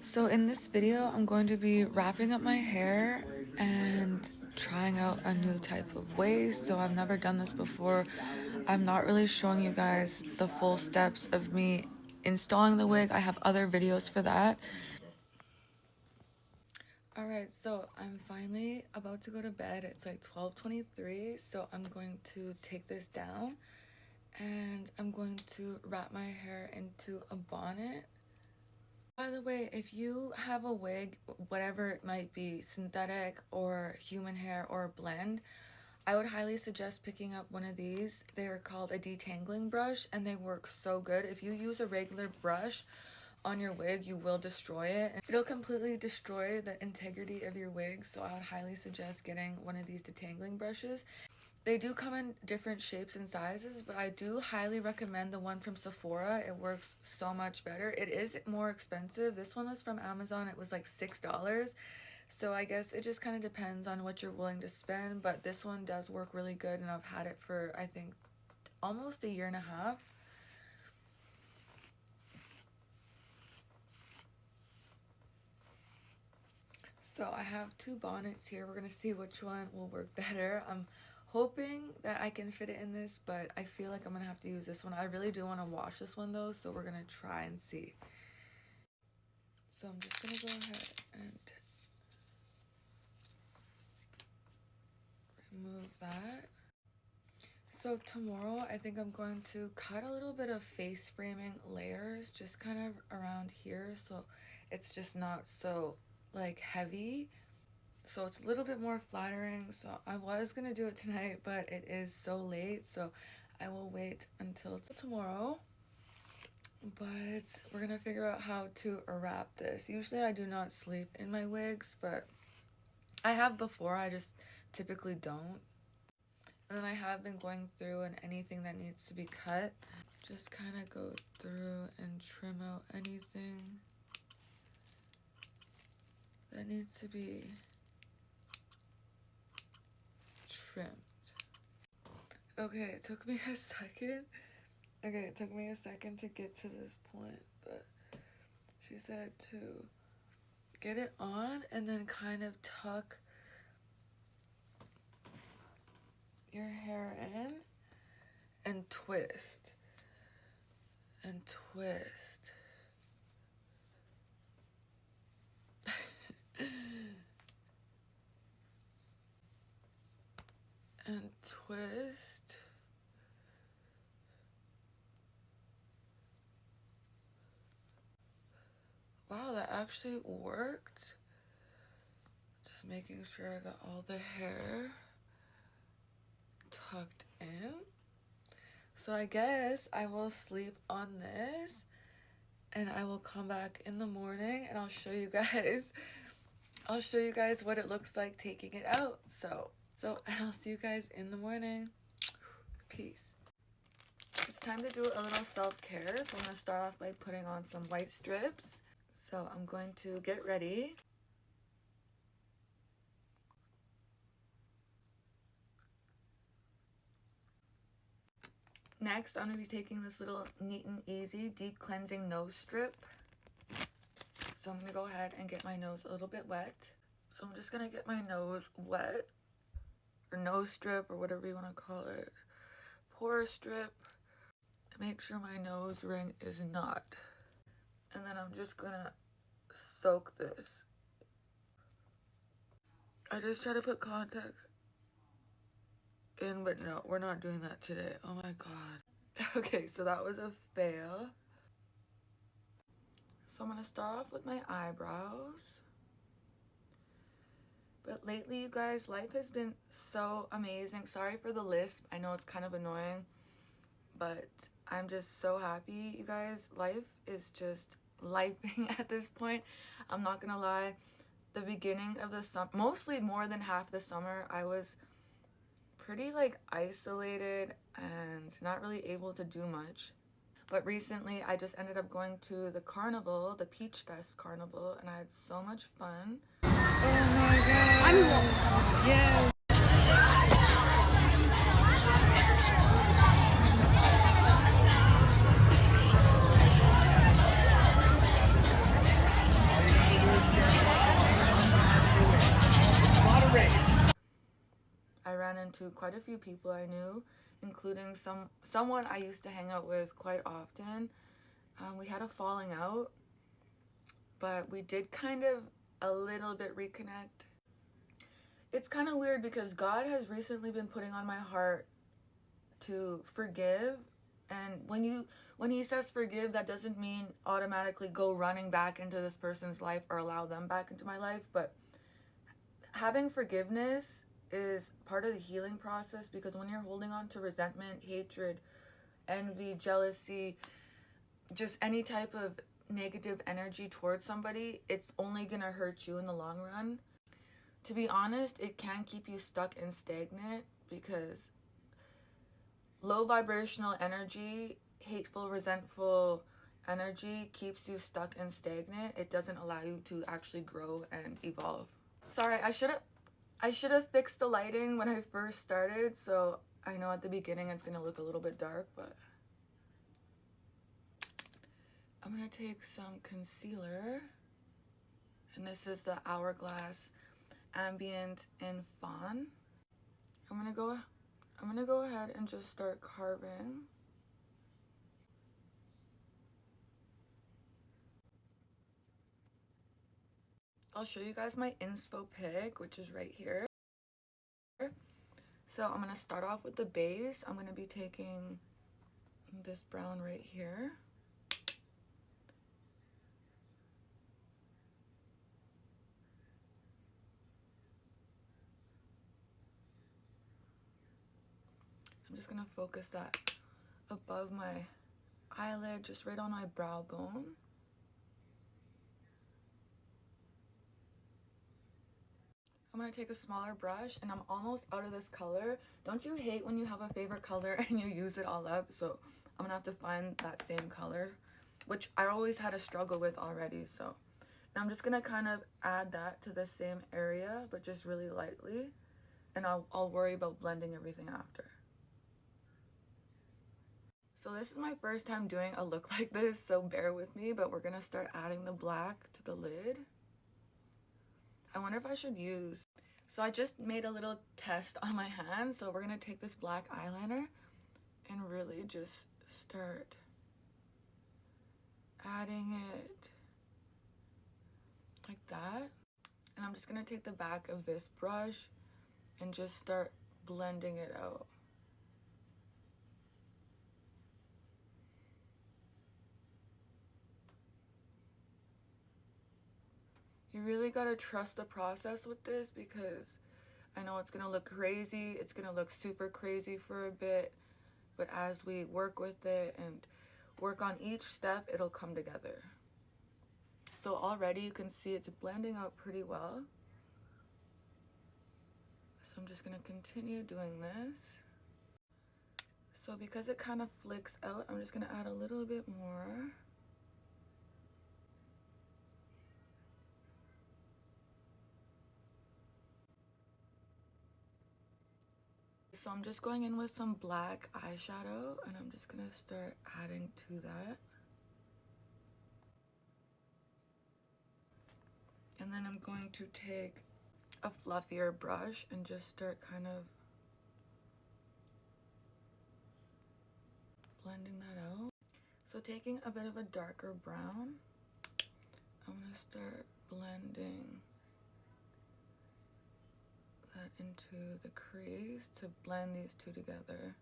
So in this video, I'm going to be wrapping up my hair and trying out a new type of wave. So I've never done this before. I'm not really showing you guys the full steps of me installing the wig. I have other videos for that. Alright, so I'm finally about to go to bed. It's like 12:23, so I'm going to take this down and I'm going to wrap my hair into a bonnet. By the way, if you have a wig, whatever it might be, synthetic or human hair or a blend, I would highly suggest picking up one of these. They're called a detangling brush and they work so good. If you use a regular brush on your wig, you will destroy it. It'll completely destroy the integrity of your wig, so I would highly suggest getting one of these detangling brushes. They do come in different shapes and sizes, but I do highly recommend the one from Sephora. It works so much better. It is more expensive. This one was from Amazon. It was like $6. So I guess it just kind of depends on what you're willing to spend, but this one does work really good and I've had it for I think almost a year and a half. So I have two bonnets here. We're gonna see which one will work better. I'm hoping that I can fit it in this, but I feel like I'm gonna have to use this one. I really do want to wash this one though, so we're gonna try and see. So I'm just gonna go ahead and remove that. So tomorrow I think I'm going to cut a little bit of face framing layers just kind of around here, so it's just not so like heavy, so it's a little bit more flattering. So I was gonna do it tonight, but it is so late, so I will wait until tomorrow. But we're gonna figure out how to wrap this. Usually I do not sleep in my wigs, but I have before, I just typically don't. And then I have been going through and anything that needs to be cut, just kind of go through and trim out anything that needs to be trimmed. Okay, it took me a second. Okay, it took me a second to get to this point, but she said to get it on and then kind of tuck your hair in and twist and twist. And twist. Wow, that actually worked. Just making sure I got all the hair tucked in. So I guess I will sleep on this and I will come back in the morning and I'll show you guys what it looks like taking it out. So I'll see you guys in the morning. Peace. It's time to do a little self-care. So I'm going to start off by putting on some white strips. So I'm going to get ready. Next, I'm going to be taking this little Neat and Easy Deep Cleansing Nose Strip. So I'm going to go ahead and get my nose a little bit wet. So I'm just going to get my nose wet, or nose strip, or whatever you want to call it. Pore strip. Make sure my nose ring is not. And then I'm just going to soak this. I just try to put contact in, but no, we're not doing that today. Oh my god. Okay, so that was a fail. So I'm gonna start off with my eyebrows. But lately, you guys, life has been so amazing. Sorry for the lisp. I know it's kind of annoying, but I'm just so happy, you guys. Life is just lifing at this point. I'm not gonna lie. The beginning of the summer, mostly more than half the summer, I was pretty like isolated and not really able to do much. But recently I just ended up going to the carnival, the Peach Fest carnival, and I had so much fun. Oh my god. Yeah. ran into quite a few people I knew, including someone I used to hang out with quite often. We had a falling out, but we did kind of a little bit reconnect. It's kind of weird because God has recently been putting on my heart to forgive, and when he says forgive, that doesn't mean automatically go running back into this person's life or allow them back into my life, but having forgiveness is part of the healing process, because when you're holding on to resentment, hatred, envy, jealousy, just any type of negative energy towards somebody, it's only gonna hurt you in the long run. To be honest, it can keep you stuck and stagnant, because low vibrational energy, hateful, resentful energy keeps you stuck and stagnant. It doesn't allow you to actually grow and evolve. Sorry, I should have fixed the lighting when I first started, so I know at the beginning it's gonna look a little bit dark, but I'm gonna take some concealer, and this is the Hourglass Ambient in Fawn. I'm gonna go ahead and just start carving. I'll show you guys my inspo pick, which is right here. So I'm gonna start off with the base. I'm gonna be taking this brown right here. I'm just gonna focus that above my eyelid, just right on my brow bone. I'm gonna take a smaller brush, and I'm almost out of this color. Don't you hate when you have a favorite color and you use it all up? So I'm gonna have to find that same color, which I always had a struggle with already. So and I'm just gonna kind of add that to the same area, but just really lightly, and I'll worry about blending everything after. So this is my first time doing a look like this, so bear with me, but we're gonna start adding the black to the lid. I wonder if I should use... So I just made a little test on my hand, so we're gonna take this black eyeliner and really just start adding it like that. And I'm just gonna take the back of this brush and just start blending it out. You really gotta trust the process with this, because I know it's gonna look crazy. It's gonna look super crazy for a bit, but as we work with it and work on each step, it'll come together. So already you can see it's blending out pretty well. So I'm just gonna continue doing this. So because it kind of flicks out, I'm just gonna add a little bit more. So I'm just going in with some black eyeshadow, and I'm just gonna start adding to that. And then I'm going to take a fluffier brush and just start kind of blending that out. So taking a bit of a darker brown, I'm gonna start blending that into the crease to blend these two together.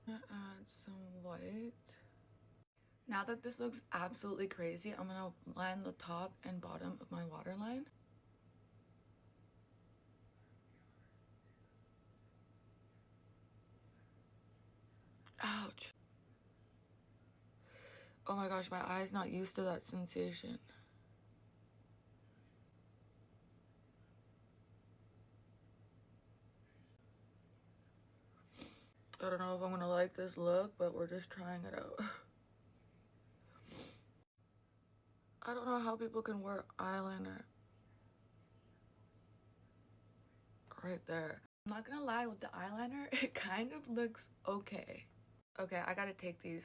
I'm gonna add some white. Now that this looks absolutely crazy, I'm gonna line the top and bottom of my waterline. Ouch. Oh my gosh, my eye's not used to that sensation. I don't know if I'm gonna like this look, but we're just trying it out. I don't know how people can wear eyeliner right there. I'm not gonna lie, with the eyeliner, it kind of looks okay. Okay, I gotta take these.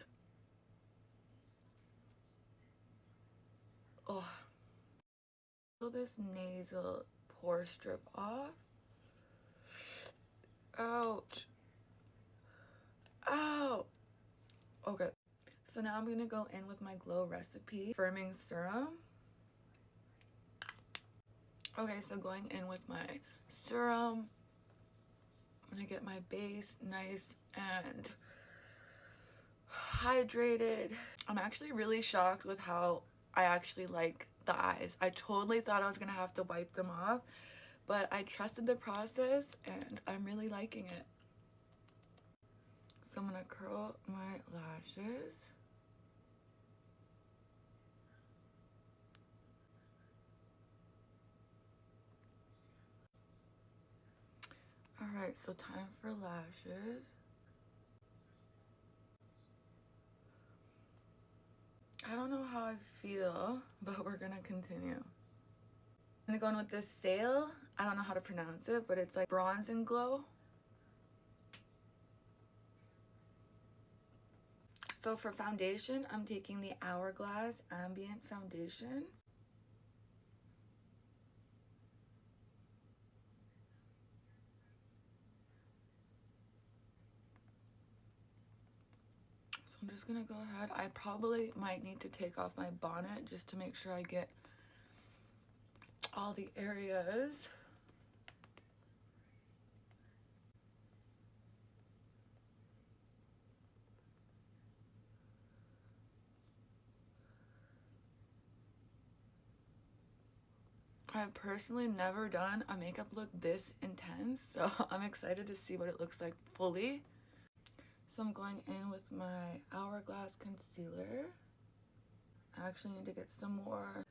Oh. Pull this nasal pore strip off. Ouch. Ow. Okay. So now I'm gonna go in with my Glow Recipe Firming Serum. Okay, so going in with my serum, I'm gonna get my base nice and hydrated. I'm actually really shocked with how I actually like the eyes. I totally thought I was gonna have to wipe them off, but I trusted the process and I'm really liking it. So I'm gonna curl my lashes. Alright, so time for lashes. I don't know how I feel, but we're gonna continue. I'm gonna go in with this Sail. I don't know how to pronounce it, but it's like Bronze and Glow. So for foundation, I'm taking the Hourglass Ambient Foundation. So I'm just gonna go ahead. I probably might need to take off my bonnet just to make sure I get all the areas. I've personally never done a makeup look this intense, so I'm excited to see what it looks like fully. So I'm going in with my Hourglass concealer. I actually need to get some more.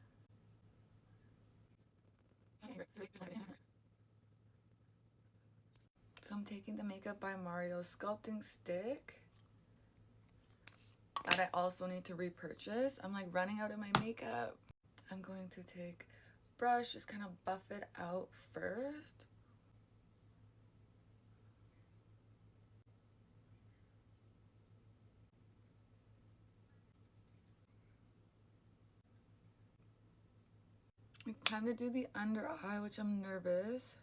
So I'm taking the Makeup by Mario sculpting stick that I also need to repurchase. I'm like running out of my makeup. I'm going to take a brush, just kind of buff it out first. It's time to do the under eye, which I'm nervous.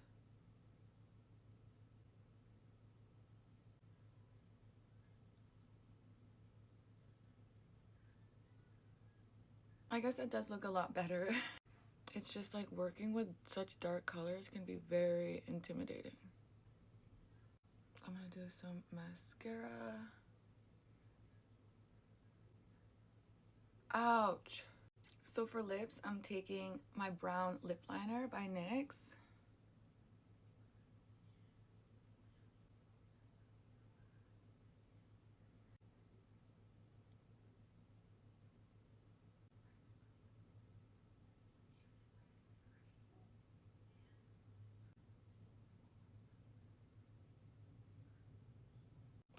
I guess it does look a lot better. It's just like working with such dark colors can be very intimidating. I'm gonna do some mascara. Ouch. So for lips, I'm taking my brown lip liner by NYX.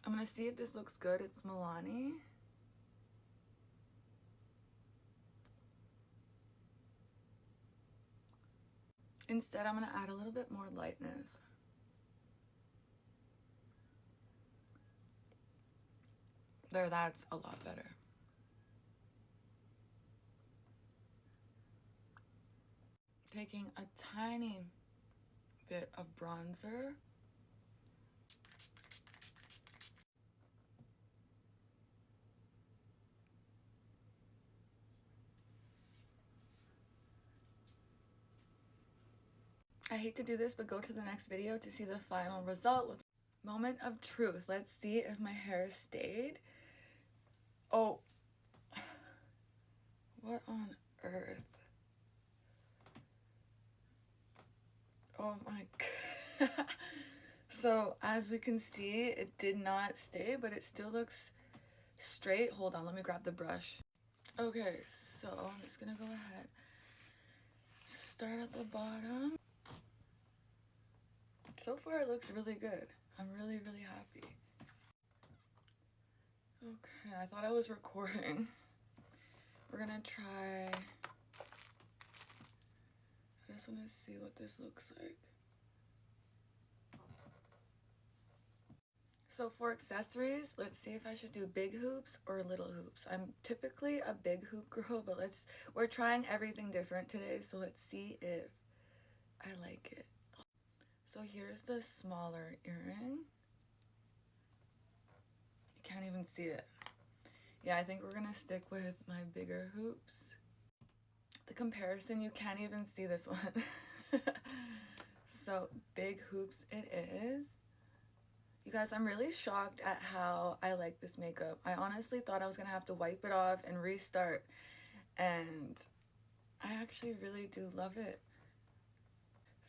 I'm gonna see if this looks good. It's Milani. Instead, I'm gonna add a little bit more lightness. There, that's a lot better. Taking a tiny bit of bronzer. I hate to do this, but go to the next video to see the final result with moment of truth. Let's see if my hair stayed. Oh, what on earth? Oh my god. So as we can see, it did not stay, but it still looks straight. Hold on, let me grab the brush. Okay, so I'm just gonna go ahead. Start at the bottom. So far it looks really good. I'm really, really happy. Okay, I thought I was recording. We're gonna try. I just wanna see what this looks like. So for accessories, let's see if I should do big hoops or little hoops. I'm typically a big hoop girl, but we're trying everything different today, so let's see if I like it. So here's the smaller earring. You can't even see it. Yeah, I think we're gonna stick with my bigger hoops. The comparison, you can't even see this one. So big hoops it is. You guys, I'm really shocked at how I like this makeup. I honestly thought I was gonna have to wipe it off and restart, and I actually really do love it.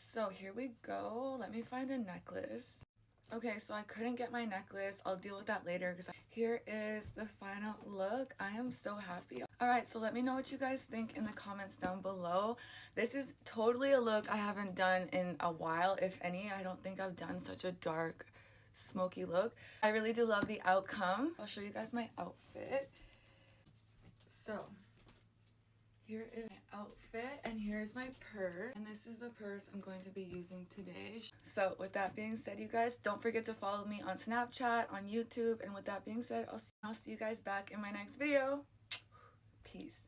So here we go. Let me find a necklace. Okay, so I couldn't get my necklace. I'll deal with that later because here is the final look. I am so happy. All right, so let me know what you guys think in the comments down below. This is totally a look I haven't done in a while, if any. I don't think I've done such a dark, smoky look. I really do love the outcome. I'll show you guys my outfit. So here is my outfit, and here's my purse, and this is the purse I'm going to be using today. So with that being said, you guys, don't forget to follow me on Snapchat, on YouTube, and with that being said, I'll see you guys back in my next video. Peace.